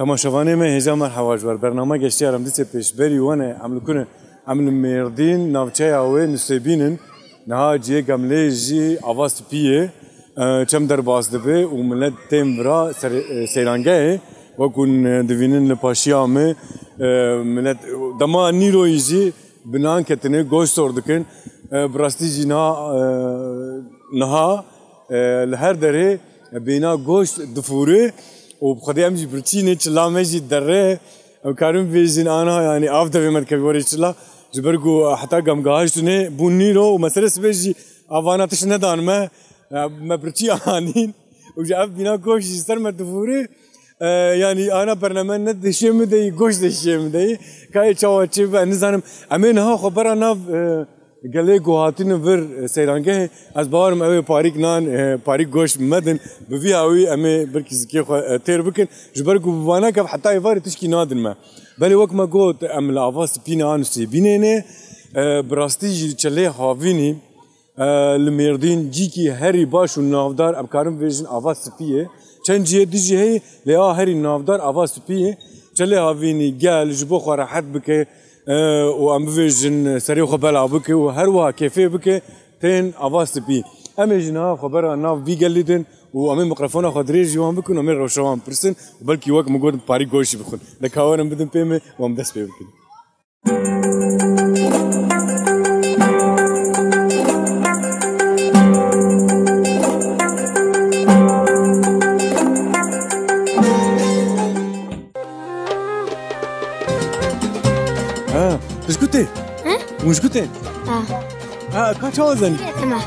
تماشاوانه ما هجا مرحبا جوار برنامه گشتی ارم دیسه پیشبری وانه عمل کنه عمل مردین ناوچه اوه نسبینن نها جیه گمله جی آواز پیه چم در باز دبه و ملت تیم برا سیرانگه و کن دوینن لپاشیامه ملت دما نیروی جی بنان کتنه گوش سردکن براستی جی نها لهر دره بینا گوش دفوره و بخدي امجي برتيني تشلا ماجي دري وكارم فيجن انا يعني افضل في مركب وري تشلا جبرقو حتى قام قاهشتني بونيرو ومثلا سبيجي افانا تشنا دان ما برتي انين وجاب بينا كوش يستر مدفوري يعني انا برنامج ند شيم دي كوش دي شيم دي كاي تشوا تشيب نزانم امين ها خبر انا قال جوهاتين فر سيرانجه از بارم اوی پاریک نان پاریک گوش مدن بفي اوی امی برکیز کی خو تیر بکن جبر کو وانا کب حتى يفار تشكي نادن ما بل وقت ما قلت ام الافاس بينا انسي بينه براستي چله هاوینی المردین جی کی هری باش و نافدار ابکارم ویژن افاس پیه چند جی دیجی هی لیا هری نافدار افاس پیه چله هاوینی گل جبو خو راحت بکه و ام فيجن سريع خبر بك وهروا كيفي بك تين افاس بي ام جنا خبر انا في قلدن وام ميكروفون خضري جوان بكون ام روشوان برسن بلكي وقت مقود باري غوش بخون لكاون بدن بيمه وام دس بي بكن اسكتي ها واسكتي كاش وزن تمام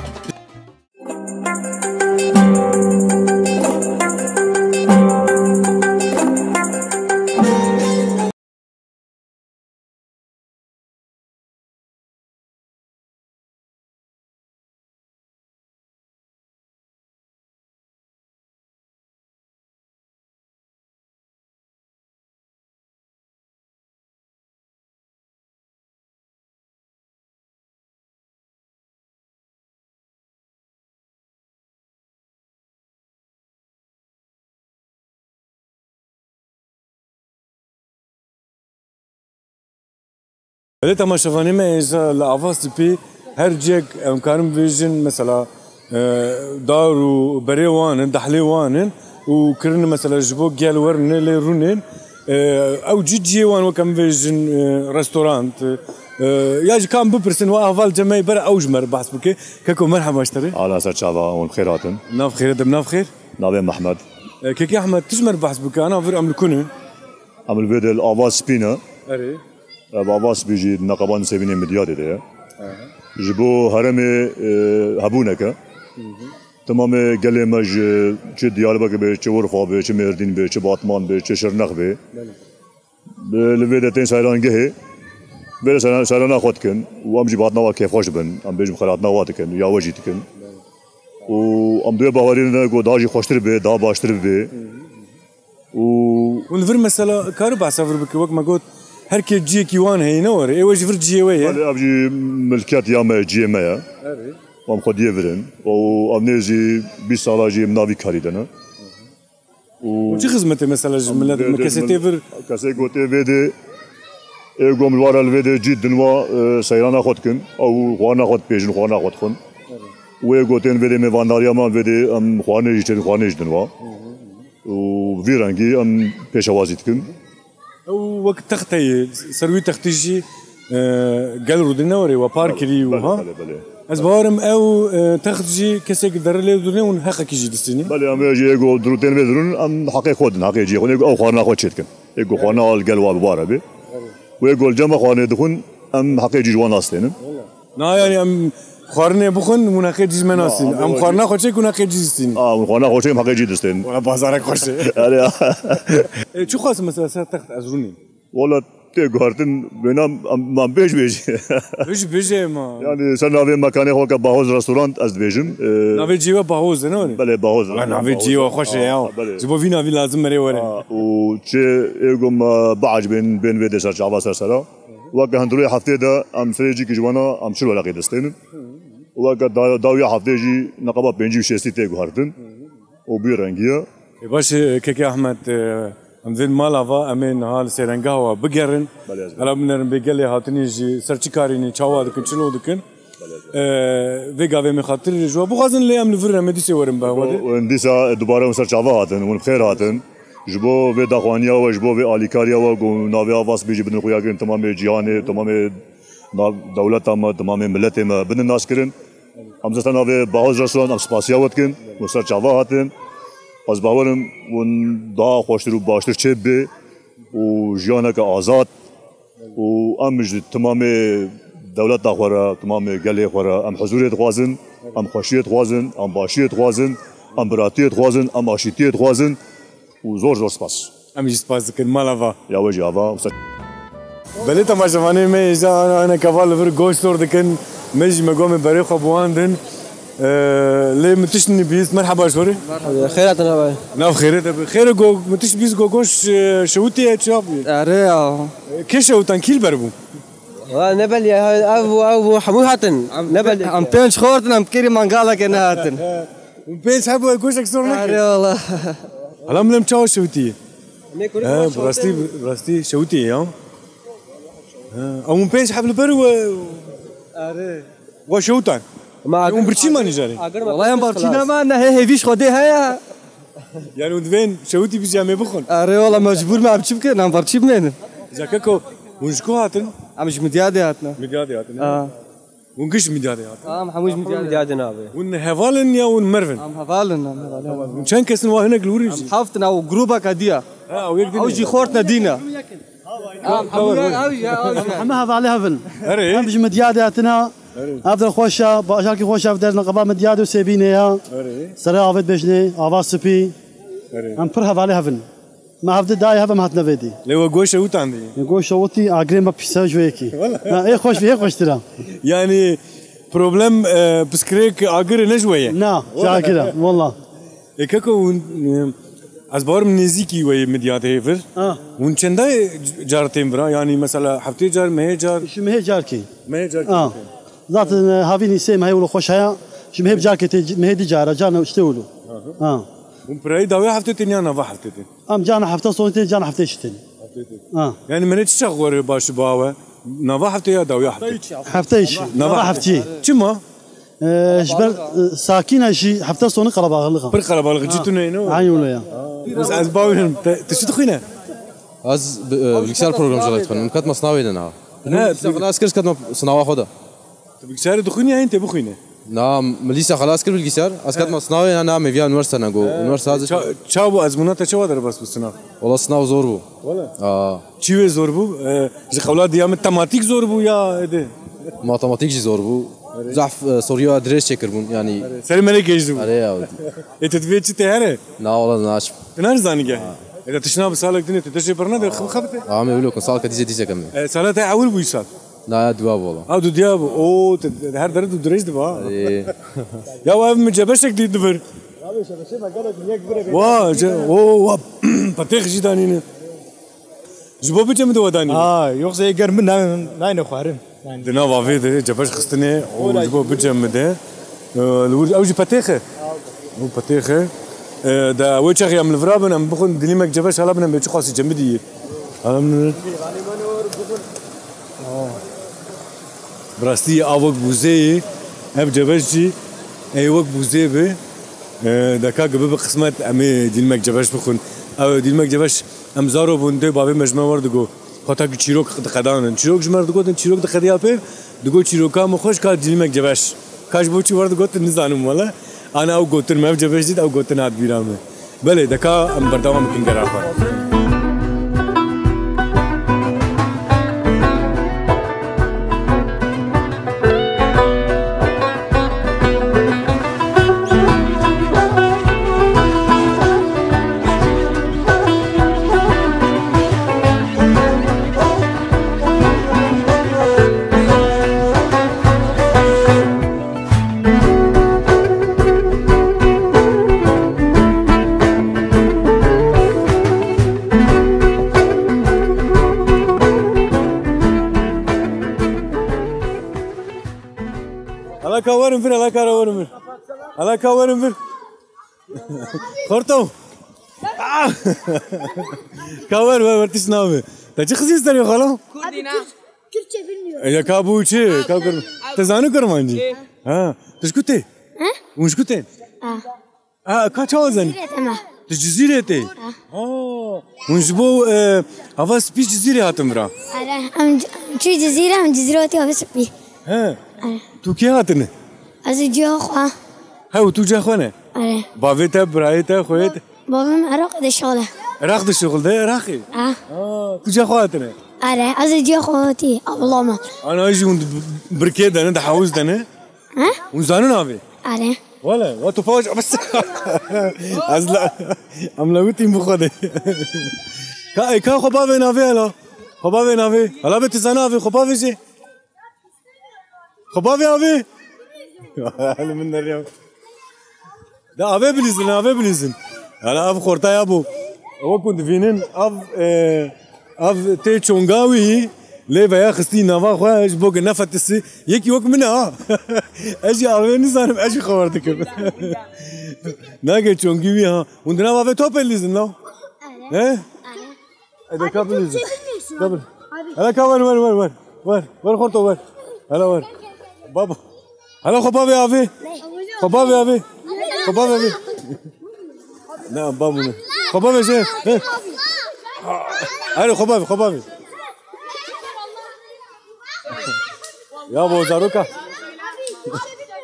بله تماشاوانه ما إذا لعواز بي هر جيك امكانم فيجن مثلا دارو بري وانن دحلي وانن وكرن مثلا جبو جيل ورن لي رونين او جي وان وكم فيجن ريستورانت ياجي كان ببرسن واهفال جماعي برا اوجمر بحث بك كاكو مرحبا اشتري على سر شعبا والخيراتن ناف خير دم ناف خير نابي محمد كيكي احمد تجمر بحث بك انا فير ام الكونن عمل فيديو الاواز سبينا اري باباس بيجي نقبان سيفيني مديات ده جبو هرمي هبونك تمام قال مج چه ديالبك به چه ورفا به چه مردين به چه باطمان به چه شرنخ به لفيدتين سايرانگه بل سايرانا خودكن وامجي باطنا كيف خوش بن ام بيجم خلاتنا واتكن يا وجيتكن و ام دو باورين گو داجي خوشتر به دا باشتر به و ونفر مثلا كارو بحسافر بك وقت ما قلت هر كي جي كيوان هي نور اي وجه فرجي ويا انا ابجي ملكات يا ما جي ما اري وام خدي فرن و امنيزي 20 سال جي منافي كاريدنا وشي خدمته مثلا جملات مكاسيتيفر كاسي غوتي فيدي ايغوم الورا الفيدي جدا و سيرانا خدكن او خوانا خد بيجن خوانا خدخن و غوتين فيدي مي فانداريا ما فيدي ام خوانه جيتن خوانه جدن و فيرانجي ام بيشوازيتكن وقت تختي سروي تختيجي قال رودنوري وباركري وها از بارم او تختجي كسك درلي دوري ون حق كيجي دستني بله ام يجي ايغو دروتين بدرون ام حقي خودن حقي يجي خون او خوانا خود شتكن ايغو خوانا القلوا بباربي ويقول جمع خوانا دخون ام حقي يجي جوان اصلين نا يعني ام خارنه بخون مناقه جيز مناسين ام خارنه خوشي كنا جيزتين خوانا خوشي حقي يجي دستين ولا بازارك خوشي شو خاص مثلا تخت ازروني والله تيغارتن بينام ما بيج بيجي ما يعني سنة في مكان هو كباهوز ريستورانت از بيجن نافي جيوا باهوز نوري بله باهوز نافي جيوا خوش يا جبو فينا في لازم مري وري وشي ايغم بعج بين فيدي سر شعبا سر وقت هندروي حفته ده ام فريجي كي جوانا ام شلو لاقي دستين وقت داويا حفته جي نقبا بنجي شيستي تيغارتن وبيرانجيا باش كيكي احمد ام زين مالافا امين هال سيرنگاوا بگرن هلا بنرن بگلی هاتنی جی سرچکارینی چاوا دکن چلو دکن ویگا و مخاطر جو بغازن لي ام لفر مدي سورن با ونديسا دوباره مسر چاوا هاتن ون بخير هاتن جبو و دخوانيا و جبو و اليكاريا و ناوي اواس بيجي بدن خويا كن تمام جهان تمام دولت تمام ملت ما بدن ناس كرن امزتنا و باوز رسون ام سپاسيا وتكن مسر چاوا هاتن از باورم ون دا خوشتر و باشتر چبه و جیانک آزاد و امج تمام دولت داخورا تمام گلی خورا ام حضوریت خوازن ام خوشیت خوازن ام باشیت خوازن ام براتیت خوازن ام آشیتیت خوازن و زور سپاس ام سپاس دکن مالافا یا وجه آوا بله تماشاوانه می اجا انا کفال فر گوشت دور دکن مج مقام بري خبواندن ليه متشني بيس مرحبا شوري مرحبا خيرات انا باي ناف خيرات خير جو متش بيس جو gosh شوتي شاب اري كيش شوتان كيل بربو نبل يا ابو حمو هاتن نبل ام بين شخورتن ام كيري مانغالا كن هاتن بين حبو gosh اكثر لك اري والله هلا ملم تشاو شوتي براستي شوتي يا او بين حبل برو اري وشوتان ما برشي ما نجاري والله يا برشينا ما انا هي فيش خدي هيا يعني وين شوتي بيجامي بخون اري والله مجبور ما بتشوف كده انا برشي منين زكاكو ونشكو هاتن مش مديادي هاتنا مديادي هاتن ونقش مديادي هاتن محمود مديادي نابي ون هفالن يا ون مرفن هفالن وشان كسن واهنا قلوري حفتنا وجروبا كديا او جي خورتنا دينا محمد هفالي هفن اري مش مديادي هاتنا افضل خوشا باشاكي خوشا افضل نقبا مديادو سيبينيا سرا افد بجني افا سبي ام پر هفالي هفن ما افضل داي هفم هاتنا فيدي لو غوش اوت عندي غوش اوتي اجري ما بيسا جويكي اي خوش فيه خوش ترى يعني بروبلم بسكريك اجر نجويه نا شاكرا والله اكاكو از بار نزيكي وي مديات هيفر ون چندا جارتين برا يعني مثلا هفتي جار مه جار شو مه جاركي مه ذات هافيني سيم هاي ولا خوش هيا شو مه جاركي مه دي جاره جانا اشتولو ومبراي داوي هفتي تنيا نافا هفتي ام جانا هفته صوتي جانا هفته شتين يعني من تشغور باش باوا نافا هفتي يا داوي هفتيش نافا هفتي چما جبر ساكنه شي هفته صوني قربا غلغا بر قربا غلغا جيتو نينو عين ولا يا بس از باوين تشد خوينا از بالكسار بروجرام جليت خن مكات مصناوي لنا خلاص كرس كات صناعه خدا بالكسار دخوني انت بخوينا نعم مليسا خلاص كرس بالكسار اسكات مصناوي انا ميفيا انورستا نغو انورستا تشاو ازمونات تشاو در بس بسنا والله صناو زوربو ولا تشوي زوربو جي خولات ديام تماتيك زوربو يا ده ماتماتيك جي زوربو زعف سوريا ادريس شكربون يعني سلام عليك يجدو اري يا ولدي انت تبيت تهره لا والله ناش انا زاني اذا تشنا بسالك دنيا تدشي برنامج خبته عم يقول لكم صالك ديزه كم سالته اول بيسال لا دواب والله دو دياب او هر درد دريج دبا يا واب مجبشك دي دبر وا بطيخ جدانين جبو بيجم دو وداني يوخ يقر من ناين خوارن دنا وافي جبش خستني وجبو بيجم ده اوجي بطيخه مو بطيخه دا وجهي ام الفرابن ام بخون دليمك جبش هلا بنا بيجي خاصي جمدي هلا من براستي اوك بوزي اب جبشي اي وك بوزي به دكا قبل قسمت امي دليمك جبش بخون او دليمك جبش ام زارو بونده بابي مجمع وردگو خاطر چیروک قدان چیروک جمردگو دن چیروک دقدیا په دگو چیروکا مخوش کا دليمك جبش کاش بو چی وردگو نزانم ولا انا او گوتن ما جبش دي او گوتن اد بيرامه بله دكا ام بردام ممكن گرافا كاورن فر على كاورن فر خرطو كاور ور تشناوي تجي خزيز تري خلاص Kürtçe bilmiyorum. يا كابوتشي كاكر تزانو كرمانجي ها تشكوتي وش كوتي كاتشوزن Tamam. جزيرة تي ونجبو هذا سبيش جزيرة هاتمرا أنا شو جزيرة من جزيرتي وبسبي. ها تو كي هاتنه أزوجي أخوة. هاو تو جا خوانه أنا بافيتا برايتا خويت بابا معرق ده شغله. راخد الشغل ده راخي تو جا خواتنه أنا أزوجي أخوتي والله ما. انا اجي بركيد انا ده حاوز ده ها؟ وزانو نافي أنا ولا واتو فوج بس ازلا املاوتي مخده كا خبابه نافي هلا خبابه نافي هلا بتزانا في خبابه شي خبابه ابي هلا من الرياض ده ابي بليزن ابي بليزن هلا اب خورتا يا ابو هو كنت فينن اب تي تشونغاوي ليه بيا خستي نافا خواج بوك نفتسي يكي وك منها اجي ابي نزانم اجي خبرتك ناجي تشونغي ها وندنا بابا توب ليزن نو ايه هذا كابل ليزن كابل هلا كابل وين خورتو وين هلا وين بابا هلا خبابي ابي خبابي ابي خبابي ابي نعم بابا خبابي شيء هلا خبابي يا ابو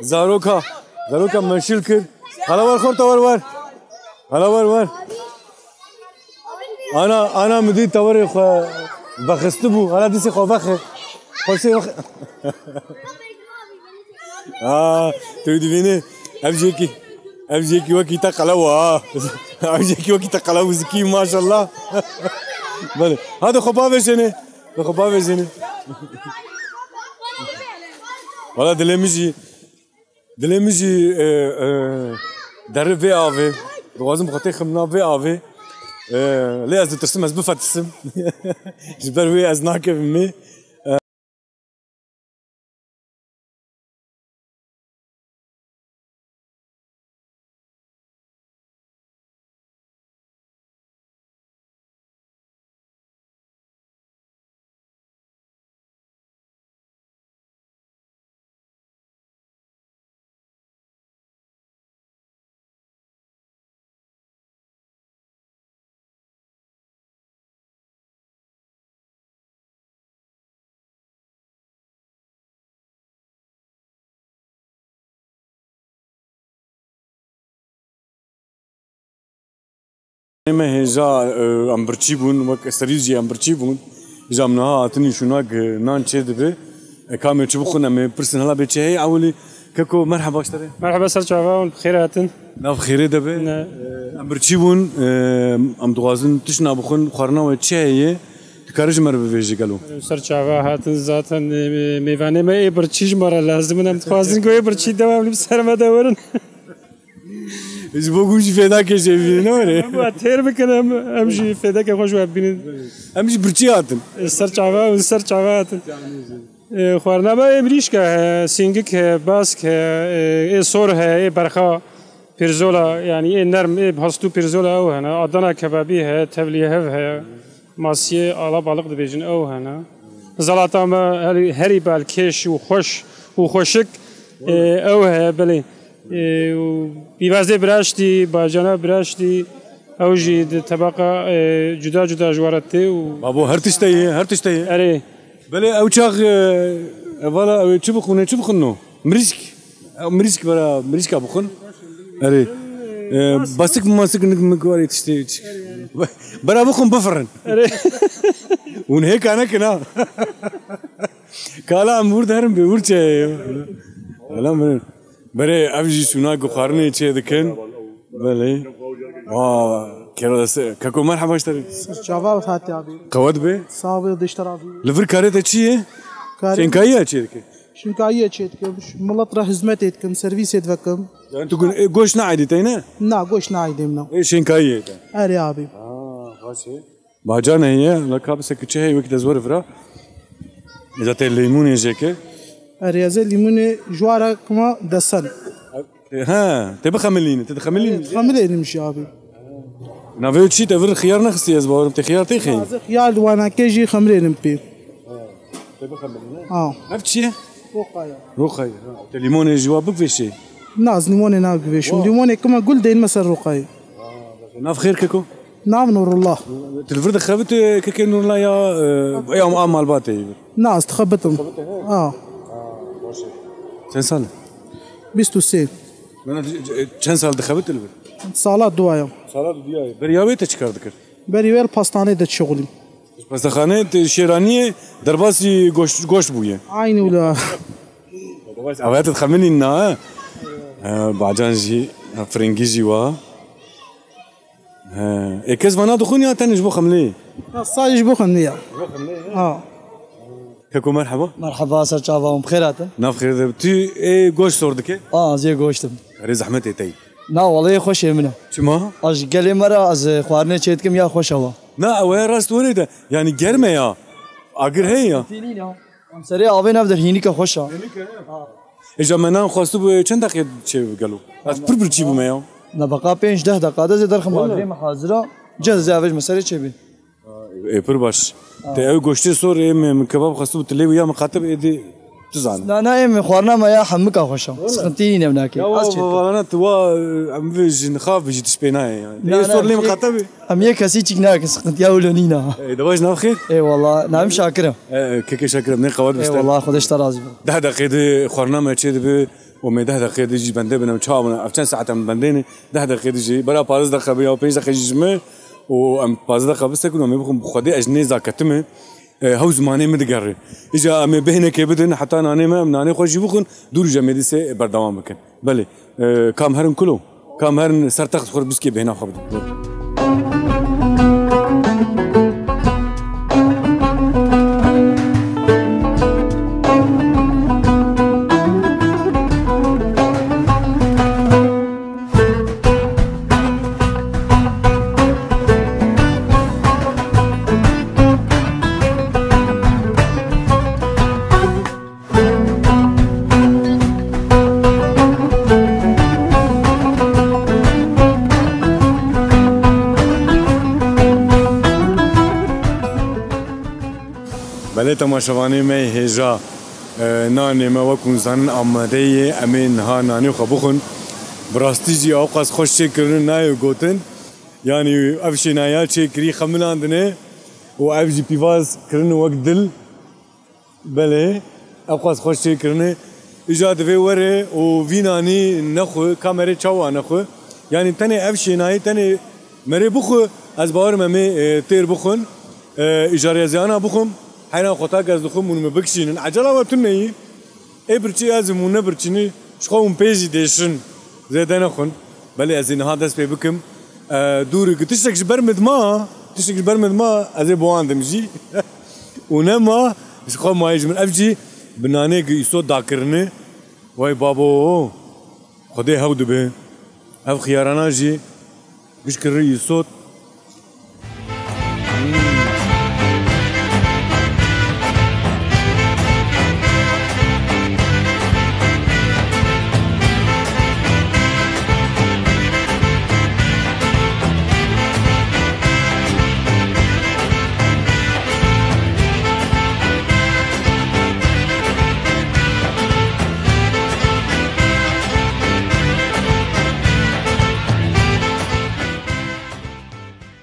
زاروكا منشل كر هلا ور خورتو ور هلا ور انا مدي توري بخستبو هلا ديسي خو بخ خوسي توديني ابجيكي وكي تقلوا ابجيكي وكي تقلوا زكي ما شاء الله بله هذا خبابه شنو والله دلمجي در في افي لازم خاطر خمنا في افي ليه از ترسم از بفتسم جبر وي از ناكف مي ما هجا امبرچی بون وک سریجی امبرچی بون جامنا اتنی شناق نان چه دبه كامل شو بخونا من برسن هلا بيتشي اولي كاكو مرحبا اشتري مرحبا سرچاوا بخير هاتن ناف خيري دبه امبرچی بون ام دوازن تشنا بخون خورنا و چه تكارج مر بيجي قالوا سرچاوا هاتن ذاتن ميوانه ما برچيج مر لازم نم توازن كوي برچي دوام سرما دورن ايش بوجي فداك شي فينوري ابو تير بكلام امشي فداك خوش وابين امشي برچياتن سرچاوا هاتن خورنا با بريشكا سينجك باسك سور ہے برخا پیرزولا يعني نرم بهستو پیرزولا او هنا ادنا كبابي ہے تبليه ہے ماسيه على بالغ دبيجن او هنا زلاطه ما هري بالكيش وخوشك او ہے بلي بيوازي براشتي باجانا براشتي او جي طبقه جدا جوارتي بابو هر تشتي اري بلي او تشاغ فوالا تشبخنو مريسك برا مريسك بخن اري باسك ماسك مكواري تشتي برا بخن بفرن ون هيك انا كنا كالا امور دارم بورچه لا من بري افجي سوناغو خارني تشي دكن بلي كيرو كاكو مرحبا اشتري شباب هاتي ابي قود به صابي دشترا لفر كاريت تشي شنكايه تشي شنكايه تشي ملط راه هزمت كم سيرفيس يدفكم انتو قوش نعيدي تينا نا قوش نعيدي منا ايه شنكايه اري ابي خاشي باجانا هي لك بس كتشي وقت زور فرا اذا تي ليمون يجيك اري زي ليمون جوارا كما دسن ها تبي خمليني خمليني مش ابي نافيو تشي تفر خيار نخسي أزبار أنت خيار تيخين خيال وانا كيجي خمرين بي أفتشي رقية تليمون جوابك في شيء ناز ليموني ناق فيشو ليموني كما قول دين مثلا رقية ناف خير كيكو نعم نور الله تلفرد خربت كيكي نور الله يا أعمال باتي ناس تخبطهم كم سال؟ 26 كم سال دخلت تلفرد؟ صالات دوايا صالات دوايا برياوي تشكر ذكر بريويل باستانه دت شغلي بس خانه شيرانيه درباسي goş بويه عيني ولا اوقات تخمني انها بعدين جي فرنجي جوا كيس فانا دخوني تاني جبو خملي صايج بو خمليه كيكو مرحبا مرحبا سر چاوام بخيرات ناف خير تي اي goş sorduk زي goştum ري زحمتي تي نا والله خوش منه شما اج قالي مرة از خوارنه چيتكم يا خوش هوا نا وين راست وريده يعني جرمه يا اگر هي سري آبی نبدر هینی که خوشا اجا منم خواستو به چند دقیقه چه بگلو از پر چی بوم یا نبقى 5 10 دقیقه ده در خماری محاضره جز زاوج مسری چه بی پر باش ته او گوشتی سور ام کباب خواستو تلی یا مخاطب ایدی تزعل لا انا ام خوارنا ما يا حمك خوشا سخنتيني هناك انا توا ام فيج نخاف بيجي تشبينا يعني صور لي مخاطبي ام يك سيتشكناك سخنت يا ولونينا دواج ناف خير اي والله نعم شاكره كيكي شاكره من قواد اي والله خدش ترازي ده دقيقه خوارنا ما تشي به و 10 دقیقه دیجی بنده بنم چهار افچن ساعت هم بندینه 10 دقیقه دیجی برای 15 دقیقه یا 5 دقیقه جمع و ام 15 دقیقه بس کنم میبخم خودی اجنه زاکتمه هاو زمانه مدگره اجا ام بهنه که بدن حتی نانه ما نانه خوشی بخون دور جمعی سه بردوام بکن بله کام هرن کلو کام هرن سر تخت خور بس که بهنه خوب بله تماشاوانه می هجا نانی ما وکن زن آماده امین ها نانی خبخون براستی جی آقاس خوش کردن نای گوتن یعنی افشی نایا چکری خملاندنه و افجی پیواز کردن وقت دل بله آقاس خوش کردن ایجاد و وره و وینانی نخو کامره چاوا نخو یعنی تنه افشی نای تنه مری بخو از باور ممی تیر بخون ایجاری زیانا بخون حين خطاك از دخول من مبكشين عجلة وتني إبرتي أزمونا برتني شخون بيجي ديشن زي ده نخون بلي أزين هذا سبي بكم دوري تشتكش برمد ما أزي بوان دمجي ونما شخون ما يجي من أفجي بنانه يسود داكرنه واي بابو خدي هود به أف خيارنا جي قش كري يسود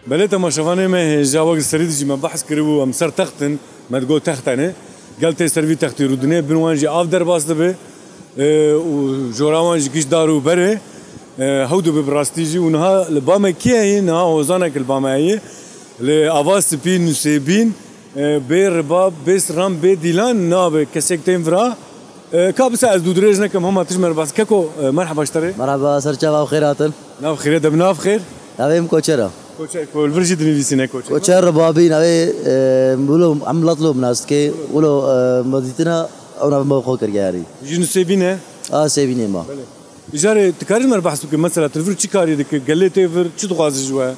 بله تماشاوانه ما جواب سريد جي ما بحث كربو ام سر تختن ما تقول تختنه قالت سرفي تختي رودنه بنوان جي اف در باس دبه و جوراوان جي كيش دارو بره هودو ببراستي جي ونها لباما كي نها وزانك الباما هي لافاس بي نسيبين بيرباب بس رام بي ديلان ناب كسكتين فرا كابس از دودريز نكم هم تجمر بس كاكو مرحبا اشتري مرحبا سر چاوا خيرات ناف خير دبنا خير ناويم كوچرا كول فرجي دنيفيسينا كوچر بابي ناوي بولو عم لطلب ناس كي ولو مديتنا انا ما خو كرياري جن سيبينه سيبينه ما جاري تكارج مر بحث مثلا تلفر چي كاري دك قال لي تفر چي تغاز جوا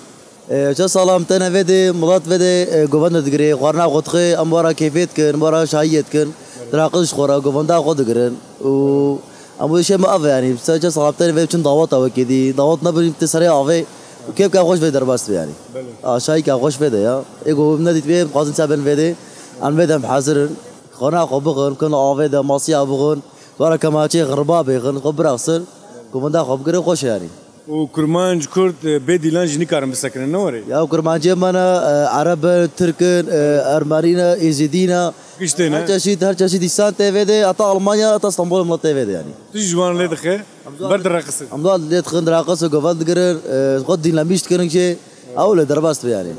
چه سلام تنه ودي ملات ودي گوند دگري قرنا قطخي امبارا كيفيت كن امبارا شايت كن تراقش خورا گوندا خود دگرن و امو شي ما يعني چه سلام تنه ودي چن دعوت او كدي دعوت نبر تسري اوي وكيف كان خوش في درباست يعني شاي كان خوش في ده يا إيجو بنديت بيه قاصن سبن في ده عن بيدهم حاضر خنا خبقون كنا عافية ماسيا بقون ولا كما شيء غربا بيغن خبر أصل كمان خب كره خوش يعني وكرمانج كرد بديلانج نكارم بسكن نوري يا كرمانج مانا عرب تركن أرمانينا إيزيدينا كشتنا هر چیزی دیسان تیوی ده اتا آلمانیا اتا استانبول ملا تیوی ده يعني تيجي جوان ليد خير برد رقص امضاد ليت خند راقص وقفل دقرن قد دين لميشت كرن شيء او لدرباست يعني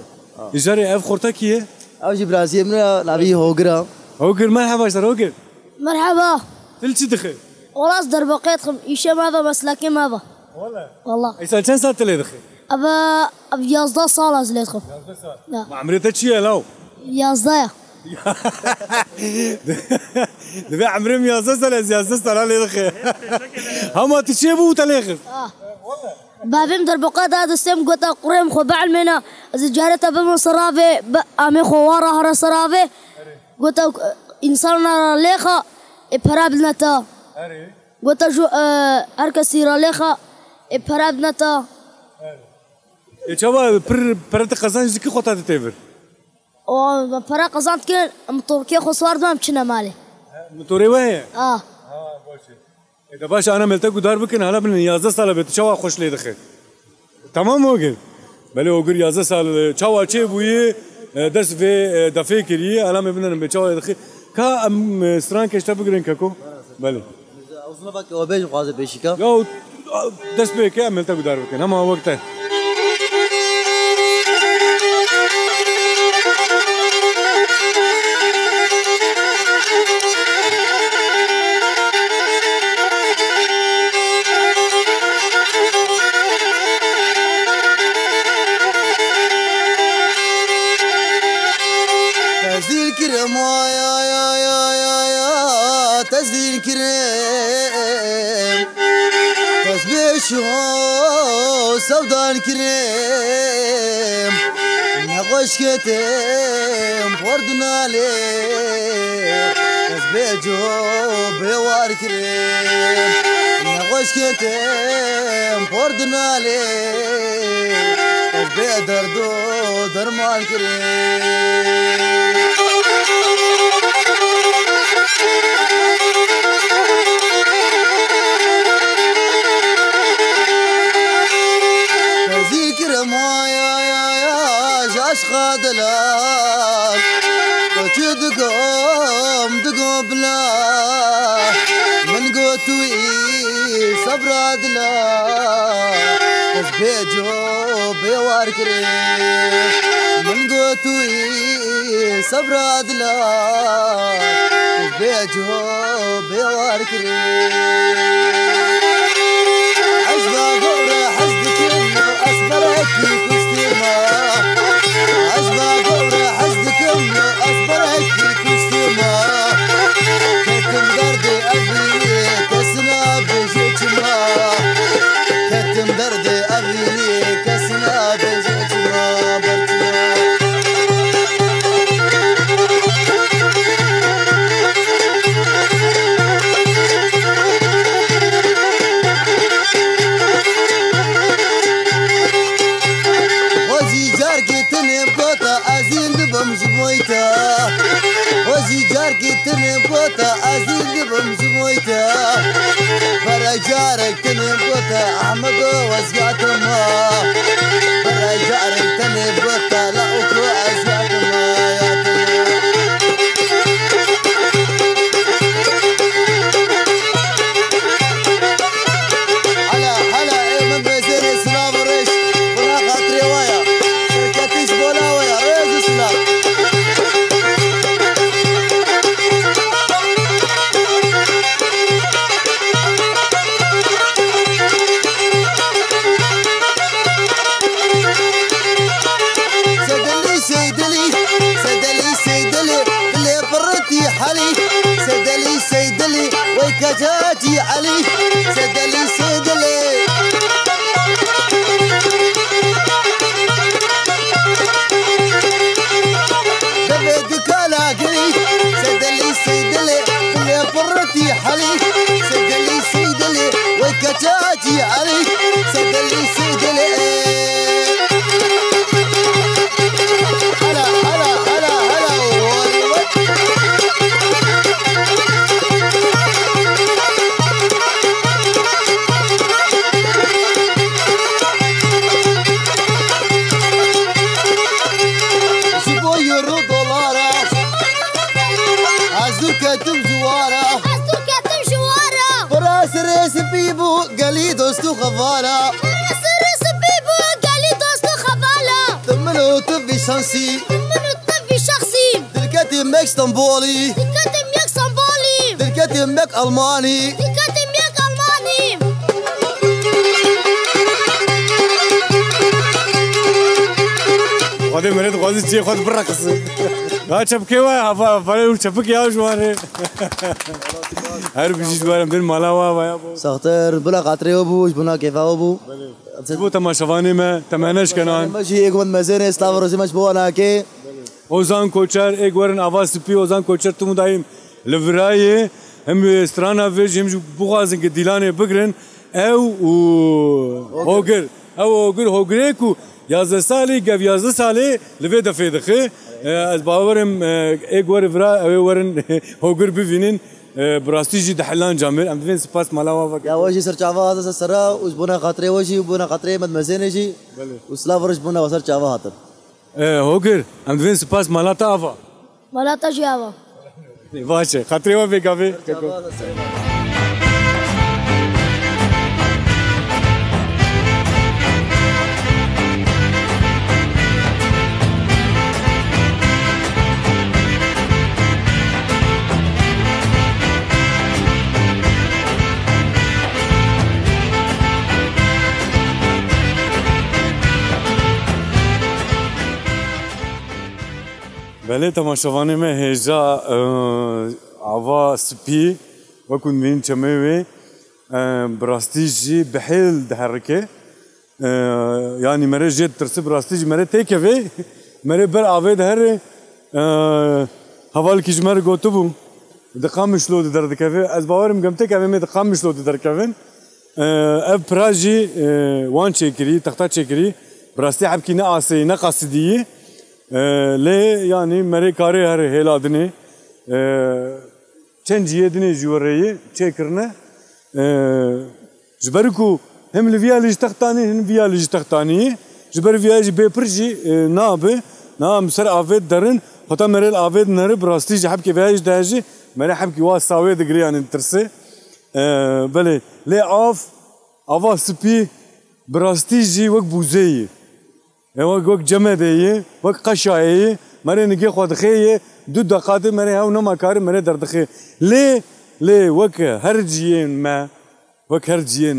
إجاري أف خورتا كيه او جي برازيل من نبي هوغرا هوجر مرحبا شر هوجر مرحبا تلتي دخل والله أصدر بقيتكم إيش ماذا مسلكي ماذا والله إيش كان سنة تلي دخل أبا يازدا صالة زليتكم لا ما عمري تشي لاو يازدا دبي عمري ميازة سنة زيازة سنة لي دخل هم تشي بو تلي بابي دربقات هذا السم قلت قريم خو بعلمنا إذا جارت أبي صرافة أمي خوارة هرا صرافة قلت إنساننا ليخا إبرابنا تا قلت جو أركسيرا ليخا إبرابنا تا شباب برد قزان زكي خطة تتفر و برا قزانت كن مطوركي خسوار ما مشنا مالي مطوري وين باشه إذا باش أنا ملتقي دار بكن هلا من 11 سال بتشوا خوش لي دخل تمام هوجر بله هوجر 11 سال تشوا شيء بويه درس في دفع كريه أنا مبنى بتشوا دخل كا سران كشتة بقرن كاكو بله أوزنا بك وبيج قاضي بيشيكا يو درس بيك ملتقي دار بكن هم وقته تزدين كرم يا تزدين كرم تسبيش سودان كرم نقوش كتم وردنا ليه تسبيجو بيوار كرم نقوش كتم وردنا ليه تسبيع دردو درمان كرم خادلان وتدقم دقم بلا من قوتوي صبر عدلا تسبيجو بيوار كريم من قوتوي صبر عدلا تسبيجو بيوار كريم عزبا قورة حزدك انه اسبرك كستيما عزبا قورة حزدك انه اسبرك كستيما كتم دردي ابيني كسنا بجيتما كتم دردي ابيني كسنا بجيتما برتما وزي جارك تنبوتا أزيد بمزبويتا برا جارك تنبوتا أحمد وزياتما برا جارك تنبوتا لا أكو أزياتما هلا من بزين اسلام وريش ولا خاطري ويا شركتيش بولا ويا ريز اسلام كجاجي علي سدلي سدلي دبيك كلاقي سدلي سدلي اللي برتي حلي سدلي سدلي وكجاجي علي سدلي سدلي دوستو خفالة سر سبيبو قالي دوستو خفالة ثمنو طبي شانسي من الطفي شخصي دلكتي ميك اسطنبولي كتم يك صنبولي دلكتي ميك ألماني كتم يك ألماني خودی مرد خودی چی خود برقص ها چپکی وای هفا فلو چپکی یا جواره هر بیشتر جوارم دل مالا وای سختر بلا قطري وبوش بنا كيف وبو بو تماشوانی ما تمانش کنن ماشي يقوم مزينة ستافروس مش بو أنا كي اوزان کوچر ایک ورن آواز سپی اوزان کوچر تمو دایم لورایه هم استرانا ویج هم بوغازن که دیلانه بگرن او هوگر کو 11 سالی گف 11 سالی لوی دفعه دخه از باورم ایک ور ورا ورن هوگر ببینن براستيجي دحلان جامل ام دفين سباس مالاوا يا وجهي سر شعبا هذا سرا وزبونا خاطري وجهي وبونا خاطري مد مزينة شي وسلافرش بونا وسر شعبا هاتر هوگر ام دفين سباس مالاتا افا مالاتا جاوا باشه خاطري و بكافي بله تماشاوانه ما هجا عوا سپی وكن من چموي براستيجي بحيل دحركه يعني مرة جيت ترسي براستيجي مرة تيكفي مرة بر عويد هر هوال كيجمر قوتبو دقام شلو در دكفي از باورم قمتك ابي مي دقام شلو در كفن اف براجي وان چيكري تختا چيكري براستي حبكي نقاسي نقاصديه لي يعني مري كاري هر هيلادني چند جيدني جوريه چيكرنا جبركو هم الفيالج تختاني هم فيالج تختاني جبر فيالج بيبرجي نابه نام سر افيد درن خطا مري الافيد نر براستي حبكي فيالج داجي مري حبكي واس ساوي دغري يعني ترسي بله لي افا سبي براستيجي وك بوزيه وك جمديه وك قشايه مري نجي خود خيه دو دقات مري هاو نما كار مري دردخي ليه وك هرجين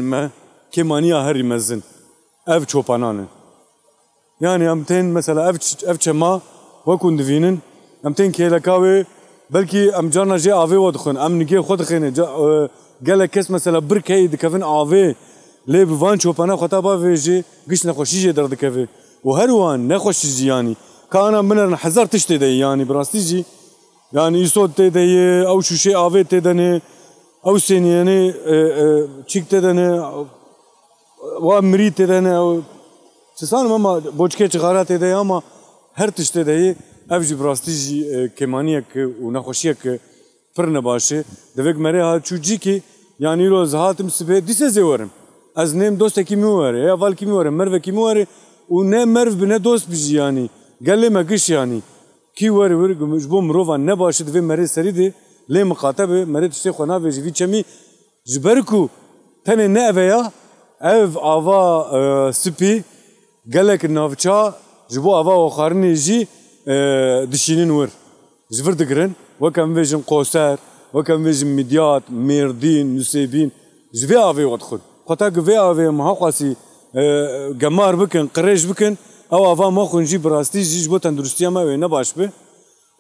ما كمانيا هري مزن اف چوبانان يعني امتين مثلا اف چما وكون دفينن امتين كيلكاوي بلكي ام جانا جي اوي ودخن ام نجي خود خينه قال كاس مثلا بركي دكفن اوي ليه بفان چوبانا خطابا فيجي قش نخوشي دردكفي وهروان نخوشي يعني كان من حذر تشتي دي يعني براستيجي يعني يصوت تدي او شو شيء اوي تدني او سين يعني تشيك تدني وامري تدني او تسان ماما بوچكه چغارات تدي اما هر تشتي دي افجي براستيجي كمانيك ونخوشيك فرنا باشه دفك مري ها چوجيكي يعني روز هاتم سبه ديسه زورم از نیم دوست کی میوره یا وال کی میوره مرو کی میوره و نه مرو بنه دوست بیجی yani گله مگش yani کی ور جبو مروفا نباشه دفه مري سريدي لي مقاطبه مري تشتي خنا في جي چمي جبركو تنه نه ويا اف اوا سپي گلك نافچا جبو اوا وخارني جي دشينين ور جبر دگرن وكم فيجن قوسر وكم فيجن ميديات ميردين نسيبين جفي افي ودخل خطا جفي افي محقسي جمار بكن قريش بكن او افا ما خنجي براستي جبو تندرستيا ما وين باش به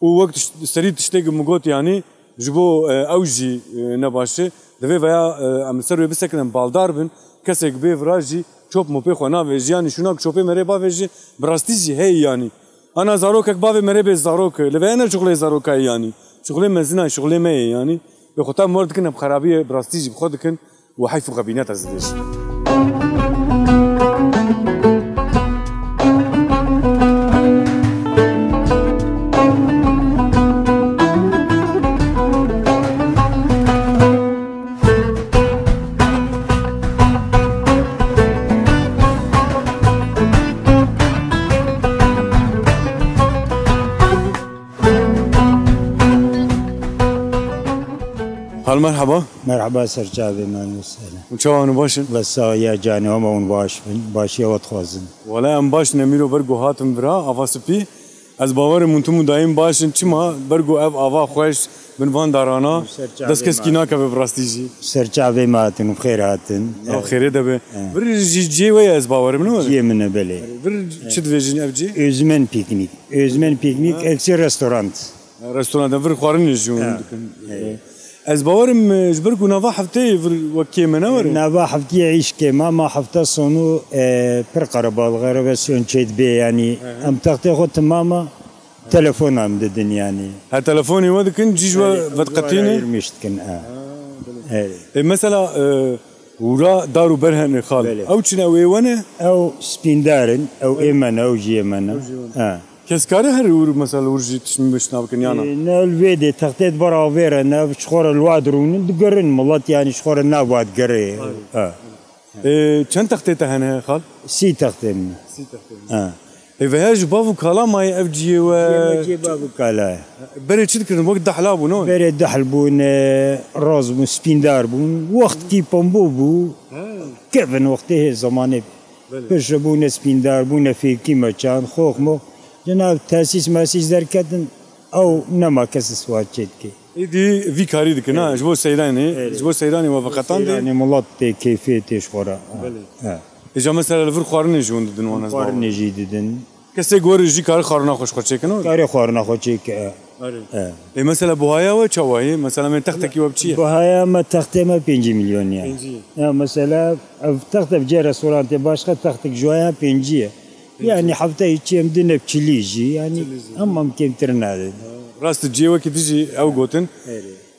ووقت سريد تشتاق مقوت يعني جبو اوجي نباشه دفي فيا ام سروي بسكن بالدار بن كسك بي فراجي چوب مو بي خنا ويجي يعني شنو چوبي مري با ويجي براستي هي يعني انا زاروك باوي مري به زاروك لبينا شغله زاروك يعني شغله مزنا شغله ما يعني بخطا مرد كنا بخرابيه براستيجي بخود كن وحيفو غبينات ازديش خال مرحبا مرحبا سرجابي مان وسهلا وشو باشن بس يا جاني هم اون باشي وتخوزن ولا ام باش نميرو برگو هاتم برا افاسپی از باور منتمو دایم باشن چما برگو اف آوا خوش بنوان دارانا دست کس کینا که براستیجی سرجابي ماتن بخير هاتن خیره دبه بر جی وی از باور منو جي من بلي بر چت ویژن اف جی özmen piknik eksi restoran رستوران دبر خوارن جون از باورم جبركو نافا حفتي وكي منور نافا حفتي يعيش كيما ما حفتا صونو برقربة الغرباسيون تشيد بي يعني ام تغطي خو تماما تلفون ام ددن يعني ها تلفوني ودكن جيجوا فتقتيني مشتكن مثلا ورا دارو برهن خال او تشنا ويونه او سبيندارن او ايمن او جيمن كسكاري هر مثلا ورجي تشمش نابكن يانا نال فيدي تغطيت برا فيرا نا شخور الوادرون دقرن ملات يعني شخور النابات قري كم تغطيتها هنا خال؟ سي تغطينا إذا هاج بافو كلا ما يفجي و بافو كلا بري تشكر وقت دحلابو نو بري دحلبون روز بون سبيندار بون وقت كي بومبو كيفن وقته زمانه بشبون سبيندار بون في كيما كان خوخ مو جناب تاسيس ماسيس دركتن او نما كسس واتشتكي دي في كاري دكنا جبو سيراني وفقطان دي يعني ملات كيفية شخورا إجا مثلا الفر خوارن جون ددن وانا خوارن جيددن كسي غور جي كار خارنا خوش خوشيكنو كاري خارنا خوشيك مثلا بوهايا وچواي مثلا من تختكي وبچي بوهايا ما تختي ما 5 مليون يعني مثلا تخت بجي ريستورانت باشخه تختك جوايا 5 يعني حفتا يجي مدينة بتشليجي يعني اما ممكن ترنا راست جيوا كي تجي او غوتن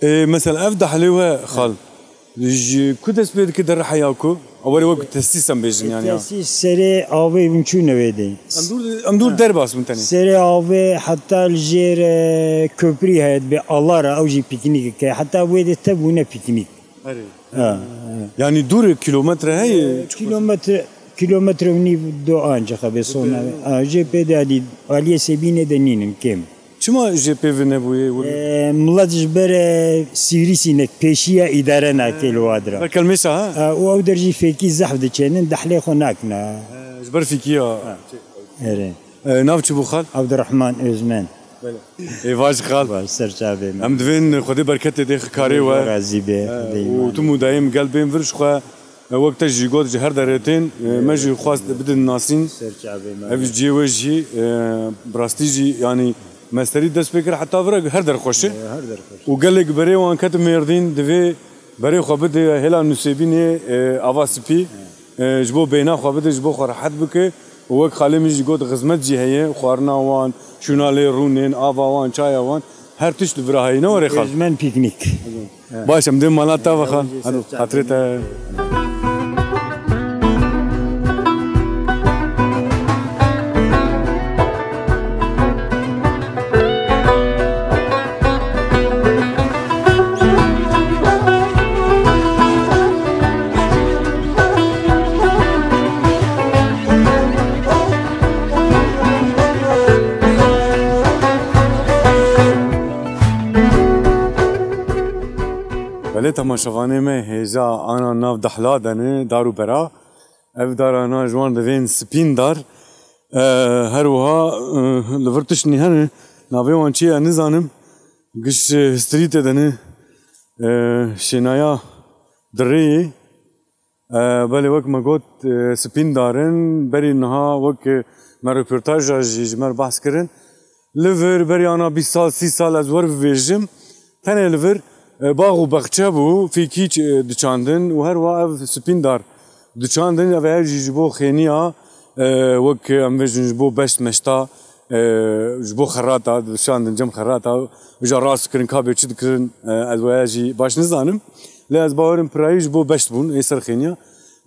مثلا افضح ليها خال كودس بيد كده راح ياكو اول وقت تاسيس ام بيجن يعني تاسيس سري اوي بنشونه ويدي امدور درباس من تاني سري اوي حتى الجير كوبري هاد بالله او جي بيكنيك حتى ويدي تبونا بيكنيك يعني دور كيلومتر هي كيلومتر وني دو انجا خبصونا جي بي دادي علي سبينه دنين كم شما جي بي فينبوي ملات جبر سيريسينك بيشيا اداره ناكل وادرا بالكلمسه ها او درجي فيكي زحف دچنن دحلي خناكنا جبر فيكيا ناف بو خال عبد الرحمن ازمان ايواج خال سرچابه ام دوين خدي بركته دي خكاري و راضي به وتمو دايم قلبين فرش خو وقت جيغود جهر درتين ماجي خواست بدن ناسين اف جي وجهي براستيجي يعني مستري دست بكر حتى فرق هر در خوشه وقال لك بري وان كتب ميردين دفي بري خو بده هلا نسيبيني افاسبي جبو بينا خو بده جبو خو راحت بك ووك خالي ميجي جود خدمت جي هي خوارنا وان شونالي رونين افا وان چايا وان هر تش دفراهي نو ري خال من بيكنيك باش مدين مالات خال خاطرته بله تماشاوانه ما هیزا آنا ناف دحلا دنه دارو برا اف دار آنا جوان دوین سپین دار هر وها لورتش نیهنه ناوی وان چیه نزانم گش ستریت دنه شنایا دره بله وقت ما گوت سپین دارن بری نها وقت ما رپورتاج جمر بحث کرن لور بری آنا 20 سال 30 سال از ور ویجم تنه لور باغ و بخچه بو في كيش دچاندن و هر واقف سپین دار دچاندن و هر جبو خینیا وک ام وجن جبو بشت مشتا جبو خراتا دچاندن جم خراتا وجا راس کرن کابه چد کرن از واجی باش نزانم لا از باورم پرای جبو بشت بون ایسر خینیا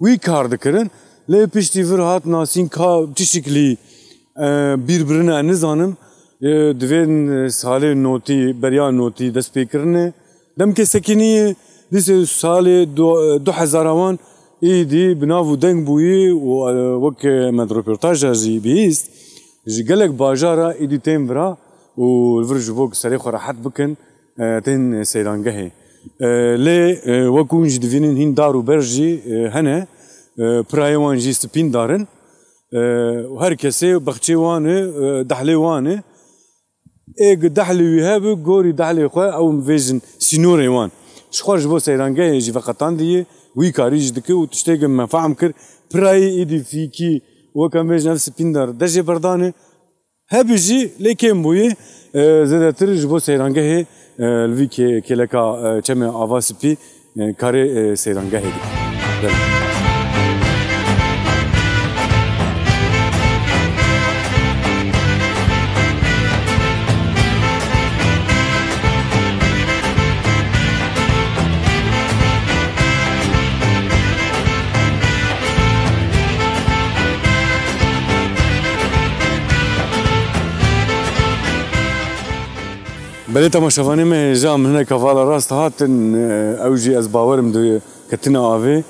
وی کار دکرن لا پشتی ور هات ناسین کا تشکلی birbirine nizanım divên salê notî beriya notî dest pê kirine demke sekiniyê dîsê salê 2000 wan êdî bi nav û deng bûyî û wek me di röportaja jî bihîst ji gelek bajara êdî tên vira û vir ji bo serê xwe rehet bikin tên seyrangehê لي وكون جدفينين هين دارو برجي هنا برايوان جي سبين دارن وهر كسي بختي وانه دحلي وانه ايق دحلي ويهابو غوري دحلي خو او مفيجن سينوري وان شخرج بو سيرانجا يجي فقطان دي وي كاريج دك وتشتيق ما فهم كر براي ايدي فيكي وكان نفس بيندر دجي بردانه هبجي لكن بوي زاد ترج بو سيرانجا هي الفي كيلكا تشما افاسبي كاري سيرانجا هي بلي تماشافاني ما جا من هنا كفالا راست هاتن اوجي از باورم دو كتنا افي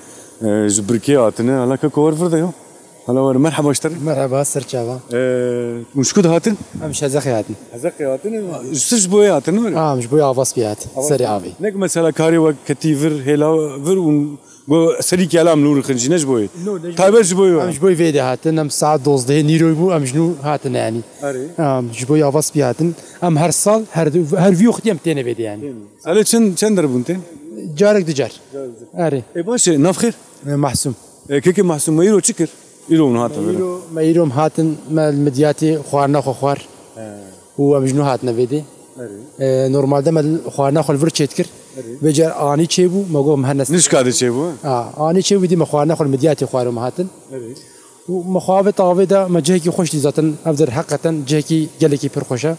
جبركي هاتن هلا كور فرديو هلا ور مرحبا اشتري مرحبا سرچاوا مشكود هاتن مش هزخي هاتن هاتن جسش بوي هاتن مش بوي افاس بيات سري افي نك مثلا كاري وكتيفر هلا فر سري كلام نور خنجي نج بوي تايبش بوي مش بوي فيدي هاتن ام ساعه 12 نيرو بو ام جنو هاتن يعني مش بوي افاس بياتن ام هر سال هر فيو ختيم تاني فيدي يعني سالي چند دربونتين جارك دجار اري اي باش نافخير محسوم كيكي محسوم مايرو تشكر يلو هاتن مايرو هاتن ما المدياتي خوارنا خوار هو مجنو هاتنا فيدي نورمال دم خوارنا خو الفرت تشكر بجار اني تشيبو ماغو مهنس نش كاد تشيبو اني تشيبو دي مخوارنا خو المدياتي خوارو مهاتن ومخاوه طاوده ما جهكي خوش دي ذاتن افضل حقا جهكي جلكي بر خوشه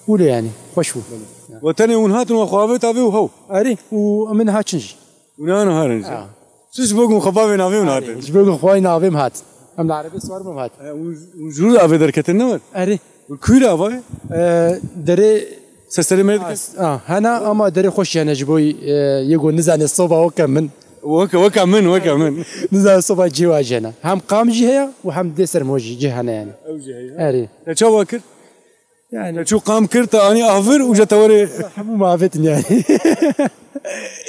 ولا يعني خوشو وتاني ونهاتن وخوابه تابي وهو اري ومن هاتشنجي ونانا هارنج شش بوغم خبابي نافي ونهاتن شش بوغم خوي نافي مهات ام العربي سوار مهات وجور افي دركتن نور اري كويرا افي دري سسري ميدك هنا اما دري خوش يعني جبوي يقول نزاني الصوبه وكمن وكمن نزاني الصوبه جوا جنا هم قام جهه وهم دسر موجي جهنا يعني اوجي هي اري تشو وكر يعني شو قام كرت اني افر وجتوري حمو ما فتني يعني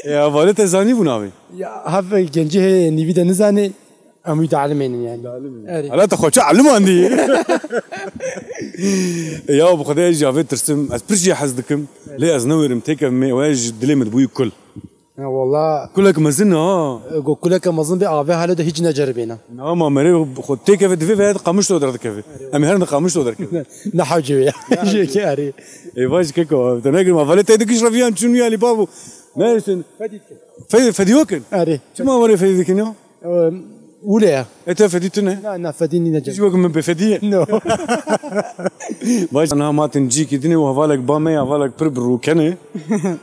يا فالت زاني بناوي يا هاف جنجه نيفيدا نزاني ام يتعلمين يعني لا تخوش علموا عندي يا ابو خدي جافي ترسم اسبرجي حزدكم لي ازنورم تيك مي واج دليمت بوي كل والله كلك مزنا كلك مزن بي هذا ده هيج نجربينا ما مري خد تيك في دفي قامش لو درت كيف ام هرن قامش لو درت نحوجي جي كاري اي واج كيكو تناغر ما فالت يدك شرفيان شنو يا لي بابو ماشي فديوكن اري شو ما وري فديكنو ولا انت فديتنا لا فديني نجم شو من بفديه نو باش انا ما تنجي كدني وهفالك بامي هفالك بربرو كني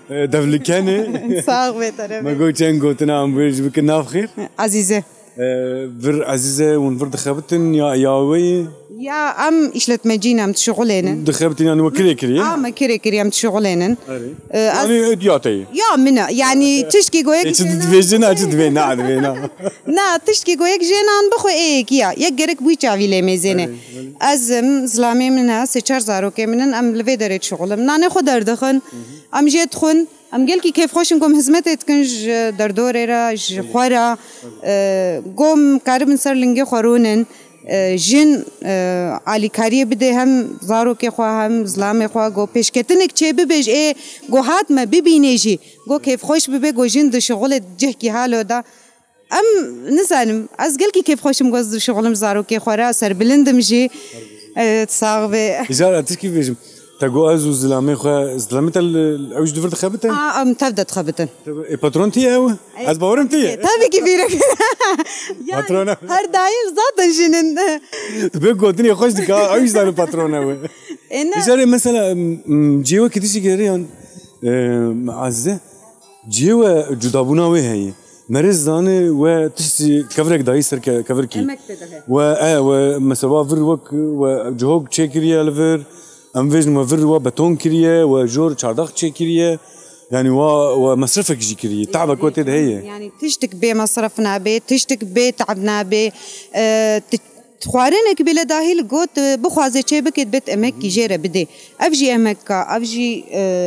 دفلي كني صاغ بتر ما قلت انكو تنام بيج بك نافخير عزيزه فر عزيزه ونفر دخبتن يا وي يا ام اشلت مجينا ام شغلين دخبتني انا وكري كري ما كري كري ام شغلين يعني ادياتي يا منا يعني تشكي جويك تفيجنا تدفينا عدفينا نا تشكي جويك جينان بخو ايك يا يقرك بوي تشافي لي ميزينه ازم زلامي منها سيچار زاروكي منن ام لفيدريت شغلم نانه خو دردخن ام جيت خن ام قال كيف خوشنكم هزمتت كنج دردوريرا خورا قوم كاربن سرلنجي خورونن جن علی کاری بده هم زارو که خواه هم زلام خواه گو پیشکتنک چه ببیج ای گو هات ما ببینیجی گو کیف خوش ببی گو جن دو شغل جه کی حالو دا ام نزانم از گل کی کیف خوشم گو دو شغلم زارو که خورا سر بلندم جی تصاغ به إذا أتذكر بيجم تقو أزو زلامي خو زلامي تل أوج دفرت خبتة أم تبدأ خبتة باترون تيه هو از باورم تيه تابي كبيرك باترون هر داير ذات جنن بيقول الدنيا خوش دك أوج دار باترون هو إذا مثلا جيوا كتير كريان عزة جيوا جدابونا وهي مرز زانه و تشتي كفرك داي سر كفركي و مثلا فر وك و جهوك تشكريا لفر ام فيجن وفر و بتون كريا و جور چارداخ تشكريا يعني و مصرفك جي كريا تعبك وقت هي يعني تشتك بي مصرفنا بي تشتك بي تعبنا بي خوارنك بلا داهل قوت بخوازي تشيبك بيت امك جيره بدي افجي امك افجي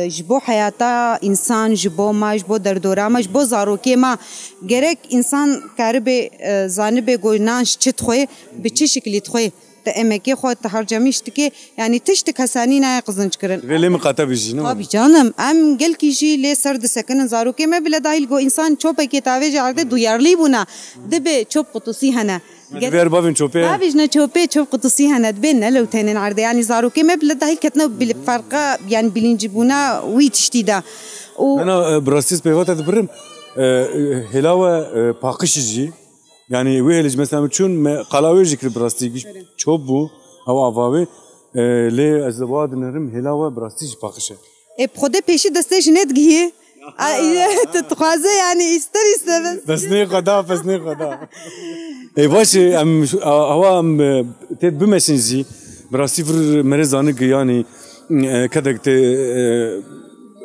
جبو حياتا انسان جبو ما جبو دردورا ما جبو زاروكي ما جرك انسان كاربي زانبي قوينانش تشتخوي بتشي شكلي تخوي امك خو تهرجميش تكي يعني تشتك هساني نا قزنج كرن ليه مقاطع بيجي طبي جانم ام قال كيجي لي سرد سكن زاروكي ما بلا داهل قو انسان چوبه كي تاوي جارده دويارلي بونا دبي چوب قطوسي هنا بير بابن شوبي بابجنا شوبي شوف قطسي هنا تبين لو تاني عرض يعني زاروكي ما بلا داهي كتنا بالفرقة يعني بلينجبونا ويتشتيدا أنا براستيس بيوتا تبرم هلاوة باقشجي يعني ويهلج مثلا بتشون قلاوي ذكر براستيش شوبو أو عفاوي ليه أزدواد نرم هلاوة براستيش باقشة بخده بيشي دستيش نتجيه تتخوازه يعني يستري بس ني قدا اي باش ام هو ام تيت بمسنجي براسيفر مرزانه يعني كدك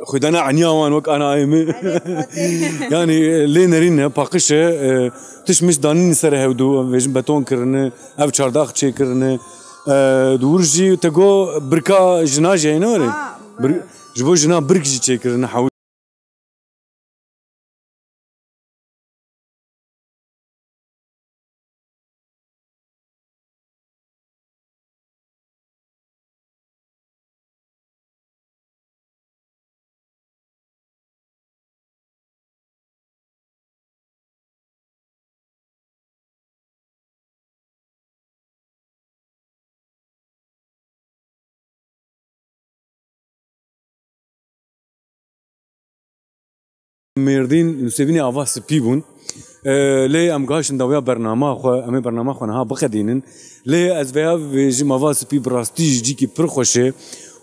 خدنا عنيوان وك انا ايمي يعني لي نرين باقشه تشمش دانين سره هودو فيجن بتون كرنه اف چارداخ چي كرنه دورجي تگو بركا جناج ينوري جبو جنا بركجي چي كرنه مردين نسيبني أواس بيبون ليه أم قاش ندويا برنامج خو أمي برنامج خو نها بقدينن ليه أزفيا في جم أواس بي براستيج جيكي برخوشة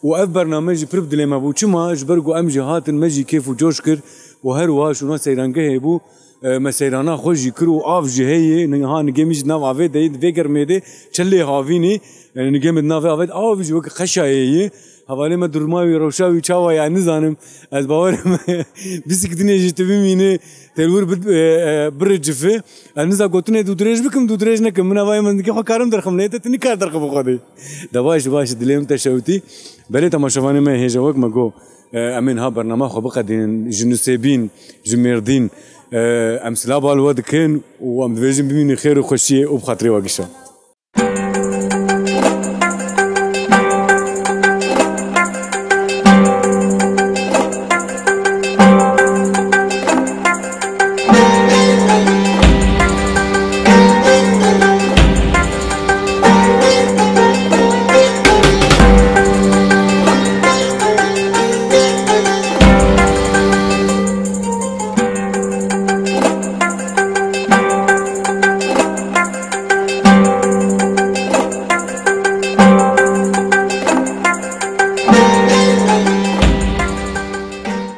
وأف برنامج بربد لما بو شما جبرجو أم جهات مجي كيف وجوشكر وهروا شو ناس سيرانجه هبو مسيرانا خوش يكرو آف جهية نها نجمج ناف عفيد دايد فيجر ميده شلي هافيني نجمد ناف عفيد آف جوك خشاية حوالی ما درماوی روشاوی چاوی یعنی زانم از باورم بیسکتنی جت بمینه تلور برجفه انزا قطنه دودريج بكم دودريج نكم من أواي من كي خكارم درخم ليه تتني كار درخم بخدي دواش باش دلهم تشوتي بله تماشافاني ما هي جوك ما جو أمين ها برنامج خو بقدين جنوسيبين جميردين أمثلة بالواد كان وأم دفيجن بمين خير وخشية وبخاطري واقشة